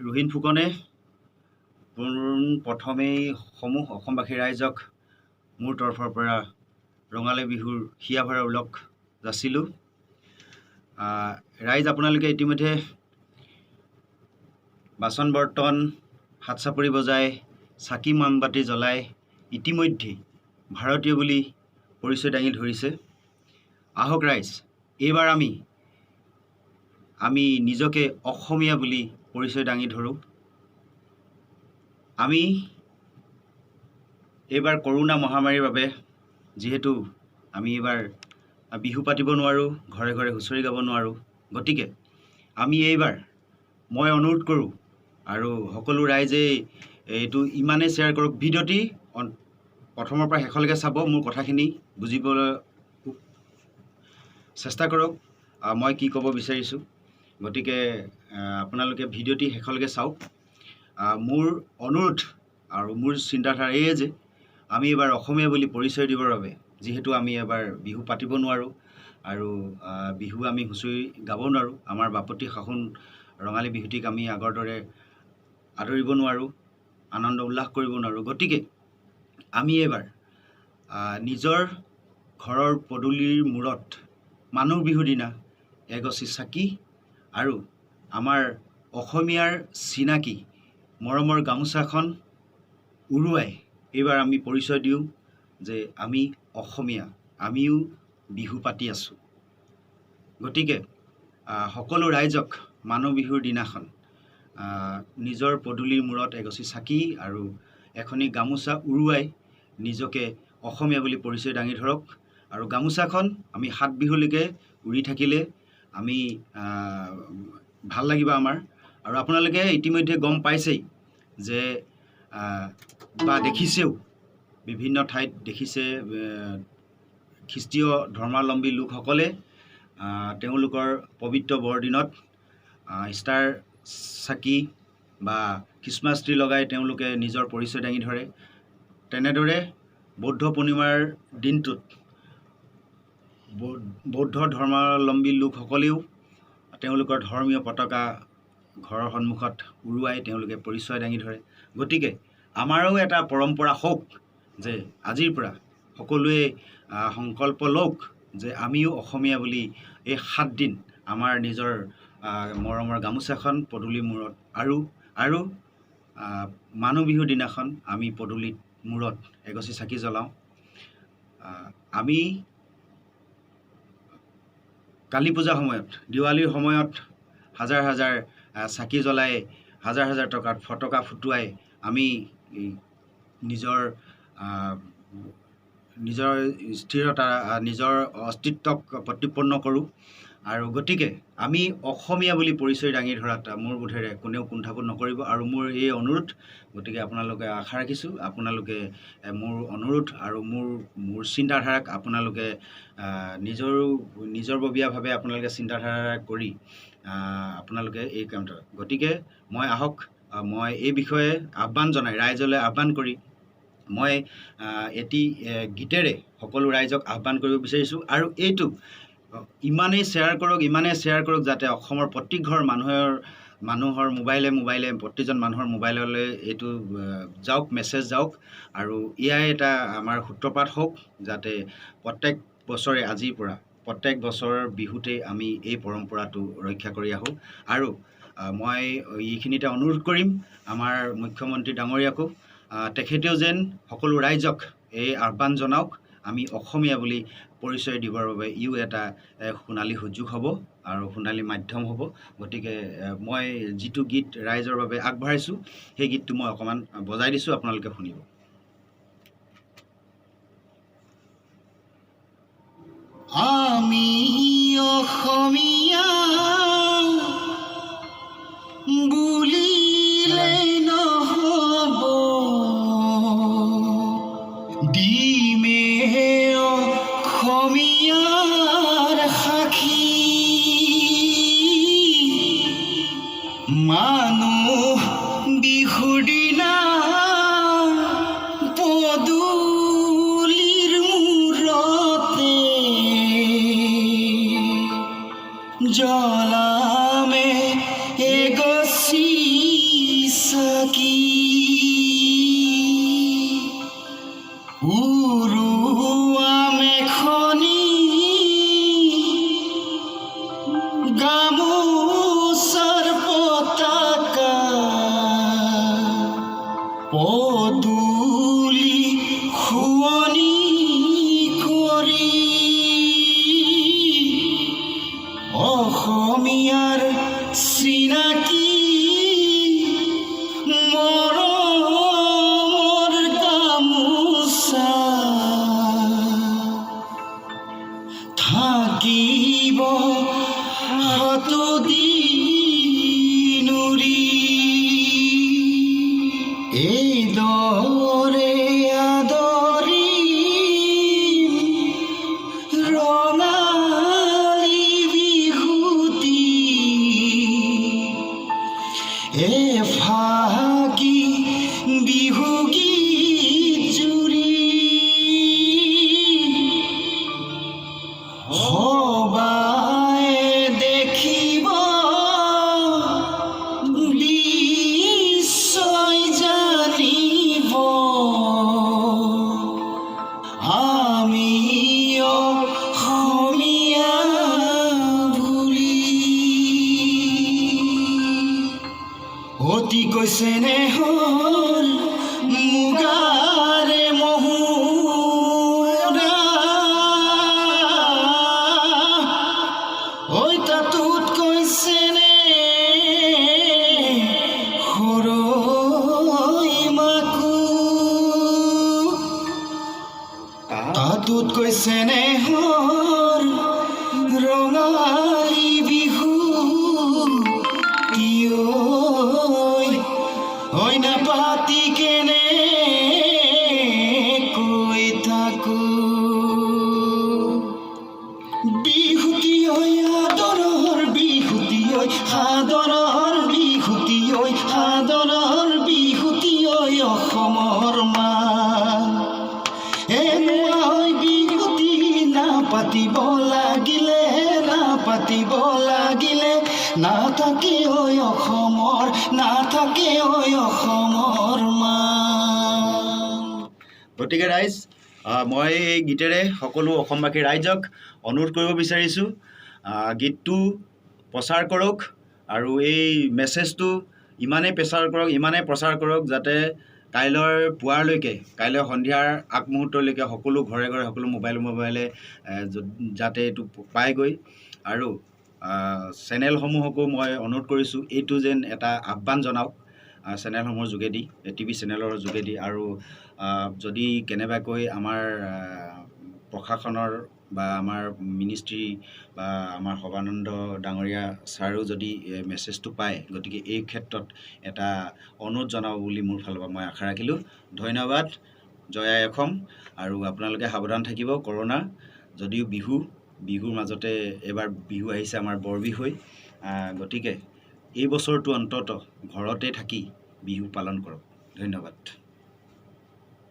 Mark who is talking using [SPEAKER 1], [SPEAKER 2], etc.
[SPEAKER 1] ৰুহিন ফুকনে প্ৰথমেই সমূহ অসমবাসী ৰাইজক মোৰ তৰফৰ পৰা ৰঙালী বিহুৰ হিয়াভৰা ওলগ যাচিলোঁ। ৰাইজ আপোনালোকে ইতিমধ্যে বাচন বৰ্তন হাত চাপৰি বজাই চাকি মমবাতি জ্বলাই ইতিমধ্যে ভাৰতীয় বুলি পৰিচয় দাঙি ধৰিছে। আহক ৰাইজ, এইবাৰ আমি নিজকে অসমীয়া বুলি পৰিচয় দাঙি ধৰোঁ। আমি এইবাৰ কৰোণা মহামাৰীৰ বাবে যিহেতু আমি এইবাৰ বিহু পাতিব নোৱাৰোঁ, ঘৰে ঘৰে হুঁচৰি গাব নোৱাৰোঁ, গতিকে আমি এইবাৰ মই অনুৰোধ কৰোঁ আৰু সকলো ৰাইজে এইটো ইমানেই শ্বেয়াৰ কৰক, ভিডিঅ'টি প্ৰথমৰ পৰা শেষলৈকে চাব, মোৰ কথাখিনি বুজিবলৈ চেষ্টা কৰক মই কি ক'ব বিচাৰিছোঁ। গতিকে আপোনালোকে ভিডিঅ'টি শেষলৈকে চাওক। মোৰ অনুৰোধ আৰু মোৰ চিন্তাধাৰা এয়ে যে আমি এবাৰ অসমীয়া বুলি পৰিচয় দিবৰ বাবে, যিহেতু আমি এবাৰ বিহু পাতিব নোৱাৰোঁ আৰু বিহু আমি হুঁচৰি গাব নোৱাৰোঁ, আমাৰ বাপতি সাহোন ৰঙালী বিহুটিক আমি আগৰ দৰে আদৰিব নোৱাৰোঁ, আনন্দ উল্লাস কৰিব নোৱাৰোঁ। গতিকে আমি এইবাৰ নিজৰ ঘৰৰ পদূলিৰ মূৰত মানুহ বিহুৰ দিনা এগছি চাকি আৰু আমাৰ অসমীয়াৰ চিনাকি মৰমৰ গামোচাখন উৰুৱাই এইবাৰ আমি পৰিচয় দিওঁ যে আমি অসমীয়া, আমিও বিহু পাতি আছোঁ। গতিকে সকলো ৰাইজক মানুহ বিহুৰ দিনাখন নিজৰ পদূলিৰ মূৰত এগছি চাকি আৰু এখনি গামোচা উৰুৱাই নিজকে অসমীয়া বুলি পৰিচয় দাঙি ধৰক। আৰু গামোচাখন আমি 7 বিহুলৈকে উৰি থাকিলে আমি ভাল লাগিব আমাৰ। আৰু আপোনালোকে ইতিমধ্যে গম পাইছেই যে বা দেখিছেও, বিভিন্ন ঠাইত দেখিছে খ্ৰীষ্টীয় ধৰ্মাৱলম্বী লোকসকলে তেওঁলোকৰ পবিত্ৰ বৰদিনত ষ্টাৰ চাকি বা খ্ৰীষ্টমাছ ট্ৰি লগাই তেওঁলোকে নিজৰ পৰিচয় দাঙি ধৰে। তেনেদৰে বৌদ্ধ পূৰ্ণিমাৰ দিনটোত বৌদ্ধ ধৰ্মাৱলম্বী লোকসকলেও তেওঁলোকৰ ধৰ্মীয় পতাকা ঘৰৰ সন্মুখত উৰুৱাই তেওঁলোকে পৰিচয় দাঙি ধৰে। গতিকে আমাৰো এটা পৰম্পৰা হওক যে আজিৰ পৰা সকলোৱে সংকল্প লওক যে আমিও অসমীয়া বুলি এই 7 দিন আমাৰ নিজৰ মৰমৰ গামোচাখন পদূলিৰ মূৰত আৰু মানুহ বিহুৰ দিনাখন আমি পদূলিত মূৰত এগছি চাকি জ্বলাওঁ। আমি কালী পূজাৰ সময়ত, দিৱালীৰ সময়ত হাজাৰ হাজাৰ চাকি জ্বলাই, হাজাৰ হাজাৰ টকাত ফটকা ফুটুৱাই আমি নিজৰ স্থিৰতা, নিজৰ অস্তিত্বক প্ৰতিপন্ন কৰোঁ। আৰু গতিকে আমি অসমীয়া বুলি পৰিচয় দাঙি ধৰাত মোৰ বোধেৰে কোনেও কুণ্ঠাবোধ নকৰিব। আৰু মোৰ এই অনুৰোধ, গতিকে আপোনালোকে আশা ৰাখিছোঁ আপোনালোকে মোৰ অনুৰোধ আৰু মোৰ চিন্তাধাৰাক আপোনালোকে নিজৰববীয়াভাৱে আপোনালোকে চিন্তাধাৰা কৰি আপোনালোকে এই কামটো। গতিকে মই এই বিষয়ে আহ্বান জনাই, ৰাইজলৈ আহ্বান কৰি মই এটি গীতেৰে সকলো ৰাইজক আহ্বান কৰিব বিচাৰিছোঁ। আৰু এইটো ইমানেই শ্বেয়াৰ কৰক যাতে অসমৰ প্ৰত্যেক ঘৰ মানুহৰ মোবাইলে প্ৰতিজন মানুহৰ মোবাইললৈ এইটো যাওক, মেছেজ যাওক। আৰু এয়াই এটা আমাৰ সূত্ৰপাত হওক যাতে প্ৰত্যেক বছৰে আজিৰ পৰা প্ৰত্যেক বছৰৰ বিহুতেই আমি এই পৰম্পৰাটো ৰক্ষা কৰি আহোঁ। আৰু মই এইখিনিতে অনুৰোধ কৰিম আমাৰ মুখ্যমন্ত্ৰী ডাঙৰীয়াকো, তেখেতেও যেন সকলো ৰাইজক এই আহ্বান জনাওক আমি অসমীয়া বুলি পৰিচয় দিবৰ বাবে। ইও এটা সোণালী সুযোগ হ'ব আৰু সোণালী মাধ্যম হ'ব। গতিকে মই যিটো গীত ৰাইজৰ বাবে আগবঢ়াইছোঁ সেই গীতটো মই অকণমান বজাই দিছোঁ, আপোনালোকে শুনিব।
[SPEAKER 2] আমি অসমীয়া বুলিলে নহ'ব, দিমে অসমীয়াৰ সাক্ষী, মানুহ বিহুৰ দিনা পদূলিৰ মূৰতে জ্বলামে এগছি এইদৰে আদৰি ৰঙালী বিহুটি এফাকি বিহু গীত জুৰি সবাই দেখিব বিশ্বই জানিব আমি অসমীয়া বুলি অতিকৈ চেনেহৰ মুগাৰে মহুৰা ঐ তাতোতকৈ সৰৈ মাকো তাতোতকৈ চেনেহৰ ৰঙালী বিহু ঐ নাপাতি কেনে কৈ থাকো বিহুতি ঐ আদৰৰ বিহুতি ঐ সাদৰৰ বিহুতি ঐ সাদৰৰ বিহুতি ঐ অসমৰ মান এনেকুৱা ঐ বিহুতি নাপাতিব লাগিলে নাথাকে ঐ অসমৰ নাথাকে ঐ অসমৰ মান।
[SPEAKER 1] গতিকে ৰাইজ মই এই গীতেৰে সকলো অসমবাসী ৰাইজক অনুৰোধ কৰিব বিচাৰিছোঁ গীতটো প্ৰচাৰ কৰক আৰু এই মেছেজটো ইমানেই প্ৰচাৰ কৰক যাতে কাইলৈ পুৱালৈকে কাইলৈ সন্ধিয়াৰ আগমুহূৰ্তলৈকে সকলো ঘৰে ঘৰে সকলো মোবাইলে যাতে এইটো পায়গৈ আৰু চেনেলসমূহকো মই অনুৰোধ কৰিছোঁ এইটো যেন এটা আহ্বান জনাওক চেনেলসমূহৰ যোগেদি টিভি চেনেলৰ যোগেদি আৰু যদি কেনেবাকৈ আমাৰ প্ৰশাসনৰ বা আমাৰ মিনিষ্ট্ৰী বা আমাৰ সৰ্বানন্দ ডাঙৰীয়া ছাৰেও যদি মেছেজটো পায় গতিকে এই ক্ষেত্ৰত এটা অনুৰোধ জনাব বুলি মোৰ ফালৰ পৰা মই আশা ৰাখিলোঁ। ধন্যবাদ। জয় আই অসম। আৰু আপোনালোকে সাৱধান থাকিব। কৰোণা যদিও বিহুৰ মাজতে এইবাৰ বিহু আহিছে আমাৰ বৰ বিহুই গতিকে এই বছৰটো অন্ততঃ ঘৰতে থাকি বিহু পালন কৰক। ধন্যবাদ।